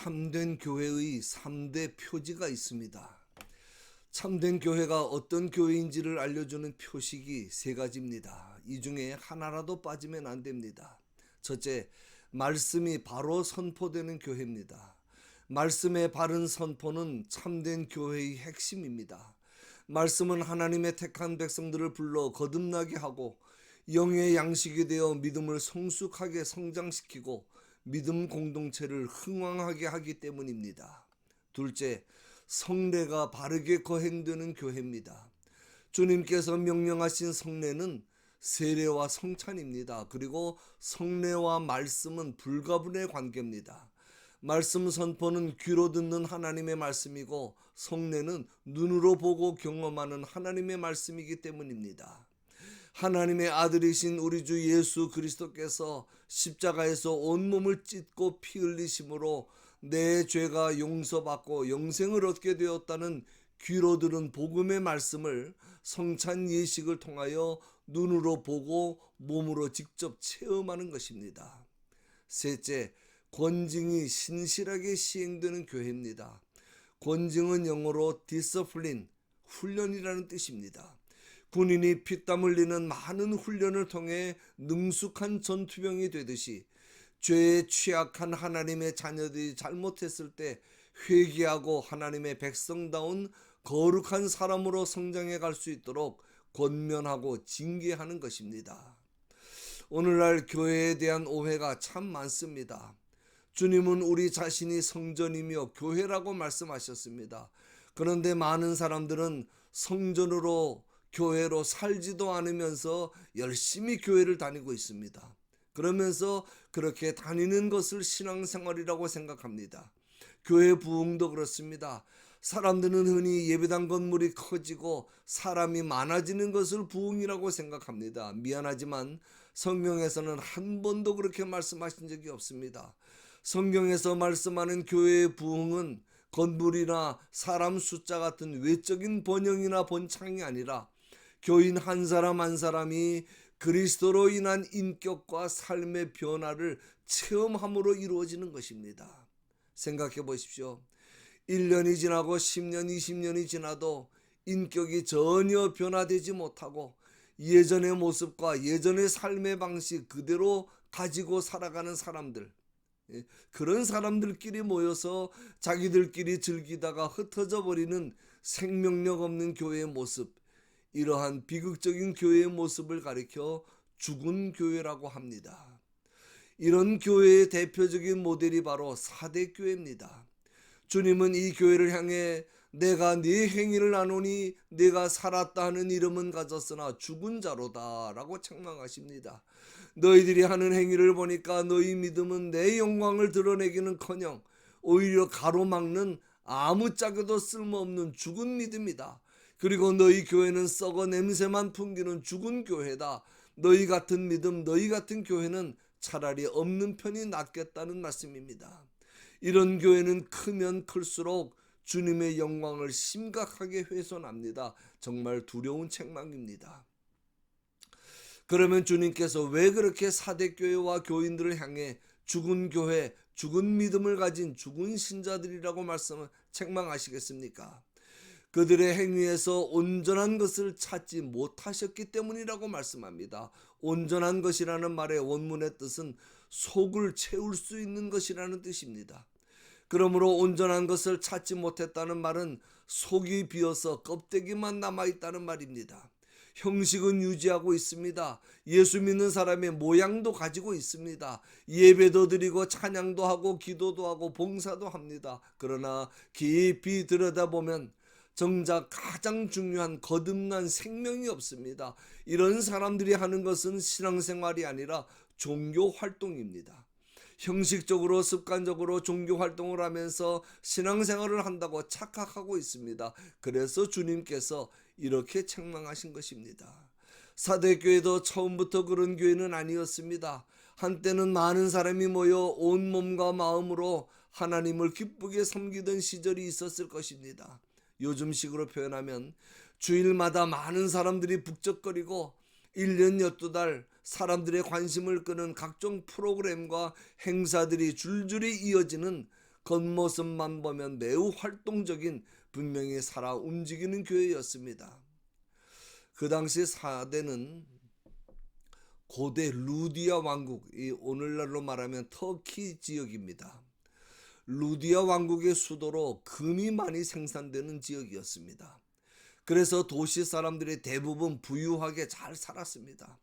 참된 교회의 3대 표지가 있습니다. 참된 교회가 어떤 교회인지를 알려주는 표식이 3가지입니다. 이 중에 하나라도 빠지면 안 됩니다. 첫째, 말씀이 바로 선포되는 교회입니다. 말씀의 바른 선포는 참된 교회의 핵심입니다. 말씀은 하나님의 택한 백성들을 불러 거듭나게 하고 영의 양식이 되어 믿음을 성숙하게 성장시키고 믿음 공동체를 흥왕하게 하기 때문입니다. 둘째, 성례가 바르게 거행되는 교회입니다. 주님께서 명령하신 성례는 세례와 성찬입니다. 그리고 성례와 말씀은 불가분의 관계입니다. 말씀 선포는 귀로 듣는 하나님의 말씀이고 성례는 눈으로 보고 경험하는 하나님의 말씀이기 때문입니다. 하나님의 아들이신 우리 주 예수 그리스도께서 십자가에서 온몸을 찢고 피 흘리심으로 내 죄가 용서받고 영생을 얻게 되었다는 귀로 들은 복음의 말씀을 성찬 예식을 통하여 눈으로 보고 몸으로 직접 체험하는 것입니다. 셋째, 권징이 신실하게 시행되는 교회입니다. 권징은 영어로 discipline, 훈련이라는 뜻입니다. 군인이 피땀 흘리는 많은 훈련을 통해 능숙한 전투병이 되듯이 죄에 취약한 하나님의 자녀들이 잘못했을 때 회개하고 하나님의 백성다운 거룩한 사람으로 성장해 갈 수 있도록 권면하고 징계하는 것입니다. 오늘날 교회에 대한 오해가 참 많습니다. 주님은 우리 자신이 성전이며 교회라고 말씀하셨습니다. 그런데 많은 사람들은 성전으로 교회로 살지도 않으면서 열심히 교회를 다니고 있습니다. 그러면서 그렇게 다니는 것을 신앙생활이라고 생각합니다. 교회 부흥도 그렇습니다. 사람들은 흔히 예배당 건물이 커지고 사람이 많아지는 것을 부흥이라고 생각합니다. 미안하지만 성경에서는 한 번도 그렇게 말씀하신 적이 없습니다. 성경에서 말씀하는 교회의 부흥은 건물이나 사람 숫자 같은 외적인 번영이나 번창이 아니라 교인 한 사람 한 사람이 그리스도로 인한 인격과 삶의 변화를 체험함으로 이루어지는 것입니다. 생각해 보십시오. 1년이 지나고 10년, 20년이 지나도 인격이 전혀 변화되지 못하고 예전의 모습과 예전의 삶의 방식 그대로 가지고 살아가는 사람들, 그런 사람들끼리 모여서 자기들끼리 즐기다가 흩어져 버리는 생명력 없는 교회의 모습, 이러한 비극적인 교회의 모습을 가리켜 죽은 교회라고 합니다. 이런 교회의 대표적인 모델이 바로 사대교회입니다. 주님은 이 교회를 향해 내가 네 행위를 아노니 네가 살았다 하는 이름은 가졌으나 죽은 자로다 라고 책망하십니다. 너희들이 하는 행위를 보니까 너희 믿음은 내 영광을 드러내기는커녕 오히려 가로막는 아무짝에도 쓸모없는 죽은 믿음이다. 그리고 너희 교회는 썩어 냄새만 풍기는 죽은 교회다. 너희 같은 믿음, 너희 같은 교회는 차라리 없는 편이 낫겠다는 말씀입니다. 이런 교회는 크면 클수록 주님의 영광을 심각하게 훼손합니다. 정말 두려운 책망입니다. 그러면 주님께서 왜 그렇게 사대교회와 교인들을 향해 죽은 교회, 죽은 믿음을 가진 죽은 신자들이라고 책망하시겠습니까? 그들의 행위에서 온전한 것을 찾지 못하셨기 때문이라고 말씀합니다. 온전한 것이라는 말의 원문의 뜻은 속을 채울 수 있는 것이라는 뜻입니다. 그러므로 온전한 것을 찾지 못했다는 말은 속이 비어서 껍데기만 남아있다는 말입니다. 형식은 유지하고 있습니다. 예수 믿는 사람의 모양도 가지고 있습니다. 예배도 드리고 찬양도 하고 기도도 하고 봉사도 합니다. 그러나 깊이 들여다보면 정작 가장 중요한 거듭난 생명이 없습니다. 이런 사람들이 하는 것은 신앙생활이 아니라 종교 활동입니다. 형식적으로 습관적으로 종교 활동을 하면서 신앙생활을 한다고 착각하고 있습니다. 그래서 주님께서 이렇게 책망하신 것입니다. 사대교회도 처음부터 그런 교회는 아니었습니다. 한때는 많은 사람이 모여 온 몸과 마음으로 하나님을 기쁘게 섬기던 시절이 있었을 것입니다. 요즘식으로 표현하면 주일마다 많은 사람들이 북적거리고 1년 12달 사람들의 관심을 끄는 각종 프로그램과 행사들이 줄줄이 이어지는 겉모습만 보면 매우 활동적인, 분명히 살아 움직이는 교회였습니다. 그 당시 사대는 고대 루디아 왕국, 이 오늘날로 말하면 터키 지역입니다. 루디아 왕국의 수도로 금이 많이 생산되는 지역이었습니다. 그래서 도시 사람들이 대부분 부유하게 잘 살았습니다.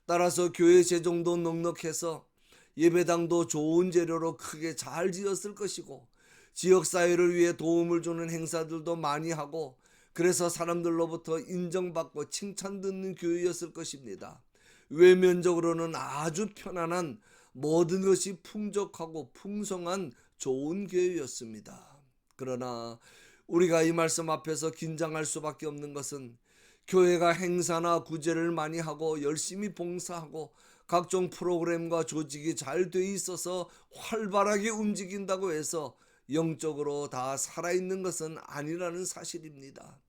따라서 교회 재정도 넉넉해서 예배당도 좋은 재료로 크게 잘 지었을 것이고, 지역사회를 위해 도움을 주는 행사들도 많이 하고, 그래서 사람들로부터 인정받고 칭찬듣는 교회였을 것입니다. 외면적으로는 아주 편안한, 모든 것이 풍족하고 풍성한 좋은 교회였습니다. 그러나 우리가 이 말씀 앞에서 긴장할 수밖에 없는 것은, 교회가 행사나 구제를 많이 하고 열심히 봉사하고 각종 프로그램과 조직이 잘 돼 있어서 활발하게 움직인다고 해서 영적으로 다 살아있는 것은 아니라는 사실입니다.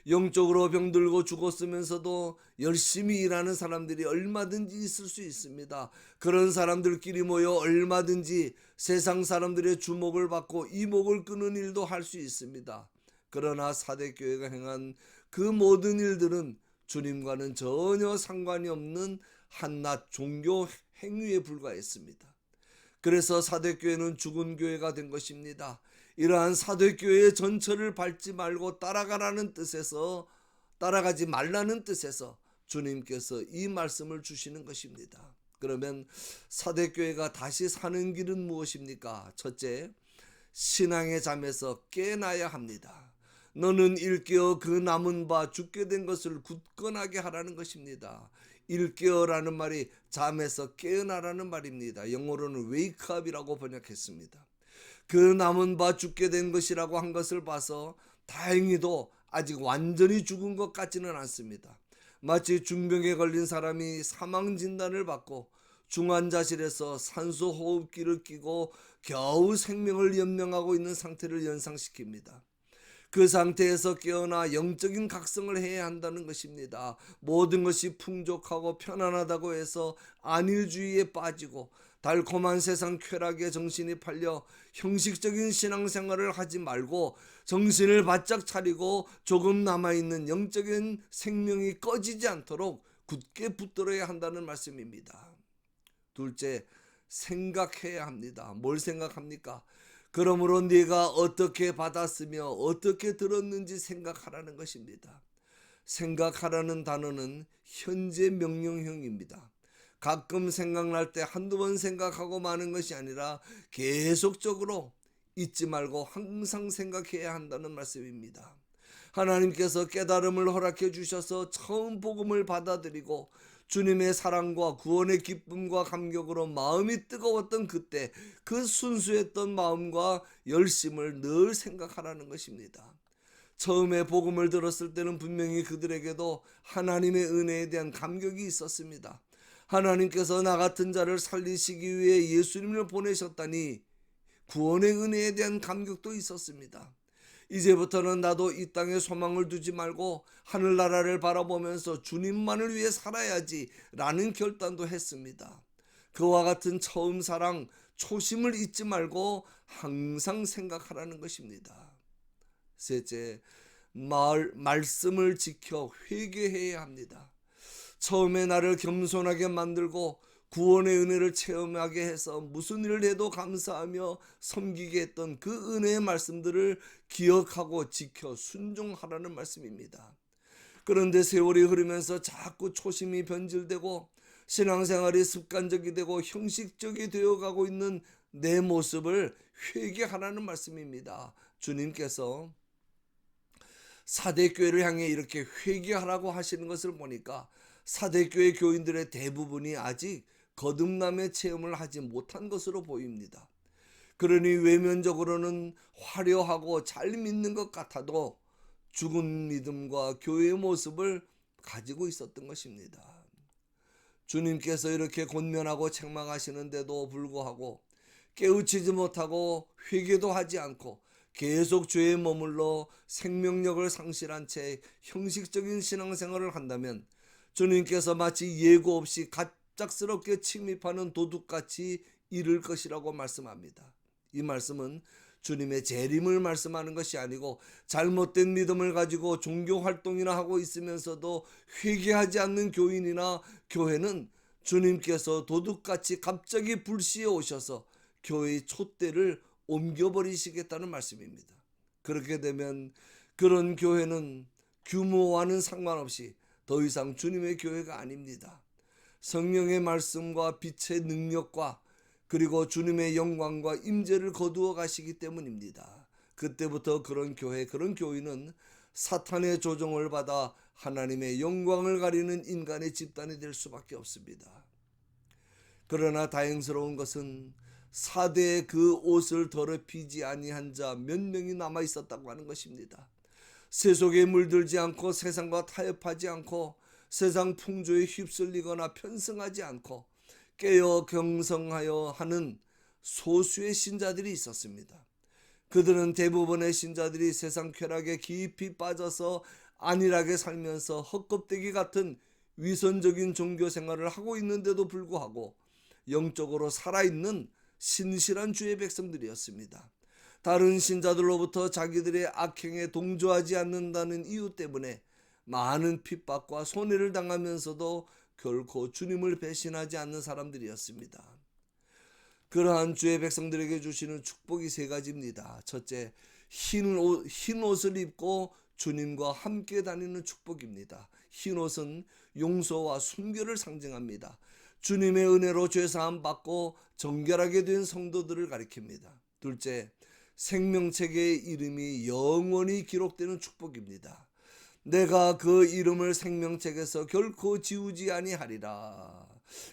영적으로 병들고 죽었으면서도 열심히 일하는 사람들이 얼마든지 있을 수 있습니다. 그런 사람들끼리 모여 얼마든지 세상 사람들의 주목을 받고 이목을 끄는 일도 할 수 있습니다. 그러나 사대교회가 행한 그 모든 일들은 주님과는 전혀 상관이 없는 한낱 종교 행위에 불과했습니다. 그래서 사대교회는 죽은 교회가 된 것입니다. 이러한 사대교회의 전철을 밟지 말고 따라가지 말라는 뜻에서 주님께서 이 말씀을 주시는 것입니다. 그러면 사대교회가 다시 사는 길은 무엇입니까? 첫째, 신앙의 잠에서 깨어나야 합니다. 너는 일깨어 그 남은 바 죽게 된 것을 굳건하게 하라는 것입니다. 일깨어라는 말이 잠에서 깨어나라는 말입니다. 영어로는 wake up이라고 번역했습니다. 그 남은 바 죽게 된 것이라고 한 것을 봐서 다행히도 아직 완전히 죽은 것 같지는 않습니다. 마치 중병에 걸린 사람이 사망 진단을 받고 중환자실에서 산소 호흡기를 끼고 겨우 생명을 연명하고 있는 상태를 연상시킵니다. 그 상태에서 깨어나 영적인 각성을 해야 한다는 것입니다. 모든 것이 풍족하고 편안하다고 해서 안일주의에 빠지고 달콤한 세상 쾌락에 정신이 팔려 형식적인 신앙생활을 하지 말고 정신을 바짝 차리고 조금 남아있는 영적인 생명이 꺼지지 않도록 굳게 붙들어야 한다는 말씀입니다. 둘째, 생각해야 합니다. 뭘 생각합니까? 그러므로 네가 어떻게 받았으며 어떻게 들었는지 생각하라는 것입니다. 생각하라는 단어는 현재 명령형입니다. 가끔 생각날 때 한두 번 생각하고 마는 것이 아니라 계속적으로 잊지 말고 항상 생각해야 한다는 말씀입니다. 하나님께서 깨달음을 허락해 주셔서 처음 복음을 받아들이고 주님의 사랑과 구원의 기쁨과 감격으로 마음이 뜨거웠던 그때, 그 순수했던 마음과 열심을 늘 생각하라는 것입니다. 처음에 복음을 들었을 때는 분명히 그들에게도 하나님의 은혜에 대한 감격이 있었습니다. 하나님께서 나 같은 자를 살리시기 위해 예수님을 보내셨다니 구원의 은혜에 대한 감격도 있었습니다. 이제부터는 나도 이 땅에 소망을 두지 말고 하늘나라를 바라보면서 주님만을 위해 살아야지 라는 결단도 했습니다. 그와 같은 처음 사랑, 초심을 잊지 말고 항상 생각하라는 것입니다. 셋째, 말씀을 지켜 회개해야 합니다. 처음에 나를 겸손하게 만들고 구원의 은혜를 체험하게 해서 무슨 일을 해도 감사하며 섬기게 했던 그 은혜의 말씀들을 기억하고 지켜 순종하라는 말씀입니다. 그런데 세월이 흐르면서 자꾸 초심이 변질되고 신앙생활이 습관적이 되고 형식적이 되어가고 있는 내 모습을 회개하라는 말씀입니다. 주님께서 사대교회를 향해 이렇게 회개하라고 하시는 것을 보니까 사대교회 교인들의 대부분이 아직 거듭남의 체험을 하지 못한 것으로 보입니다. 그러니 외면적으로는 화려하고 잘 믿는 것 같아도 죽은 믿음과 교회의 모습을 가지고 있었던 것입니다. 주님께서 이렇게 권면하고 책망하시는데도 불구하고 깨우치지 못하고 회개도 하지 않고 계속 죄에 머물러 생명력을 상실한 채 형식적인 신앙생활을 한다면 주님께서 마치 예고 없이 갑작스럽게 침입하는 도둑같이 이를 것이라고 말씀합니다. 이 말씀은 주님의 재림을 말씀하는 것이 아니고 잘못된 믿음을 가지고 종교 활동이나 하고 있으면서도 회개하지 않는 교인이나 교회는 주님께서 도둑같이 갑자기 불시에 오셔서 교회의 촛대를 옮겨버리시겠다는 말씀입니다. 그렇게 되면 그런 교회는 규모와는 상관없이 더 이상 주님의 교회가 아닙니다. 성령의 말씀과 빛의 능력과 그리고 주님의 영광과 임재를 거두어 가시기 때문입니다. 그때부터 그런 교회, 그런 교인은 사탄의 조종을 받아 하나님의 영광을 가리는 인간의 집단이 될 수밖에 없습니다. 그러나 다행스러운 것은 사대의 그 옷을 더럽히지 아니한 자 몇 명이 남아 있었다고 하는 것입니다. 세속에 물들지 않고 세상과 타협하지 않고 세상 풍조에 휩쓸리거나 편승하지 않고 깨어 경성하여 하는 소수의 신자들이 있었습니다. 그들은 대부분의 신자들이 세상 쾌락에 깊이 빠져서 안일하게 살면서 헛껍데기 같은 위선적인 종교 생활을 하고 있는데도 불구하고 영적으로 살아있는 신실한 주의 백성들이었습니다. 다른 신자들로부터 자기들의 악행에 동조하지 않는다는 이유 때문에 많은 핍박과 손해를 당하면서도 결코 주님을 배신하지 않는 사람들이었습니다. 그러한 주의 백성들에게 주시는 축복이 세 가지입니다. 첫째, 흰 옷을 입고 주님과 함께 다니는 축복입니다. 흰 옷은 용서와 순결을 상징합니다. 주님의 은혜로 죄사함 받고 정결하게 된 성도들을 가리킵니다. 둘째, 생명책의 이름이 영원히 기록되는 축복입니다. 내가 그 이름을 생명책에서 결코 지우지 아니하리라.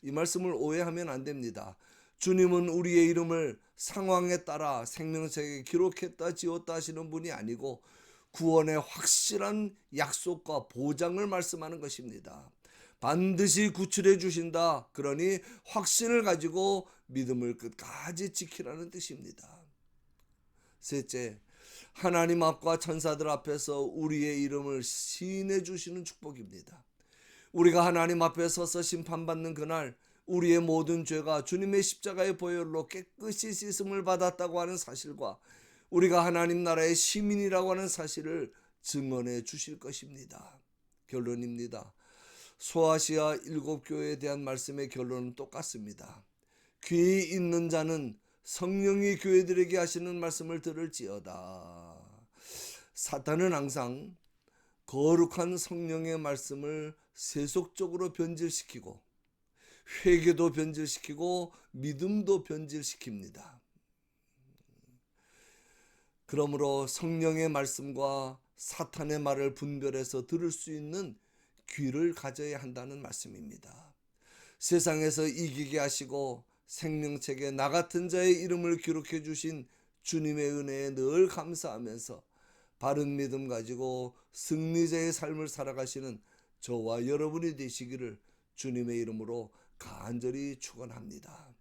이 말씀을 오해하면 안 됩니다. 주님은 우리의 이름을 상황에 따라 생명책에 기록했다 지웠다 하시는 분이 아니고 구원의 확실한 약속과 보장을 말씀하는 것입니다. 반드시 구출해 주신다. 그러니 확신을 가지고 믿음을 끝까지 지키라는 뜻입니다. 셋째, 하나님 앞과 천사들 앞에서 우리의 이름을 시인해 주시는 축복입니다. 우리가 하나님 앞에 서서 심판받는 그날 우리의 모든 죄가 주님의 십자가의 보혈로 깨끗이 씻음을 받았다고 하는 사실과 우리가 하나님 나라의 시민이라고 하는 사실을 증언해 주실 것입니다. 결론입니다. 소아시아 7교회에 대한 말씀의 결론은 똑같습니다. 귀 있는 자는 성령이 교회들에게 하시는 말씀을 들을지어다. 사탄은 항상 거룩한 성령의 말씀을 세속적으로 변질시키고 회개도 변질시키고 믿음도 변질시킵니다. 그러므로 성령의 말씀과 사탄의 말을 분별해서 들을 수 있는 귀를 가져야 한다는 말씀입니다. 세상에서 이기게 하시고 생명책에 나 같은 자의 이름을 기록해 주신 주님의 은혜에 늘 감사하면서 바른 믿음 가지고 승리자의 삶을 살아가시는 저와 여러분이 되시기를 주님의 이름으로 간절히 축원합니다.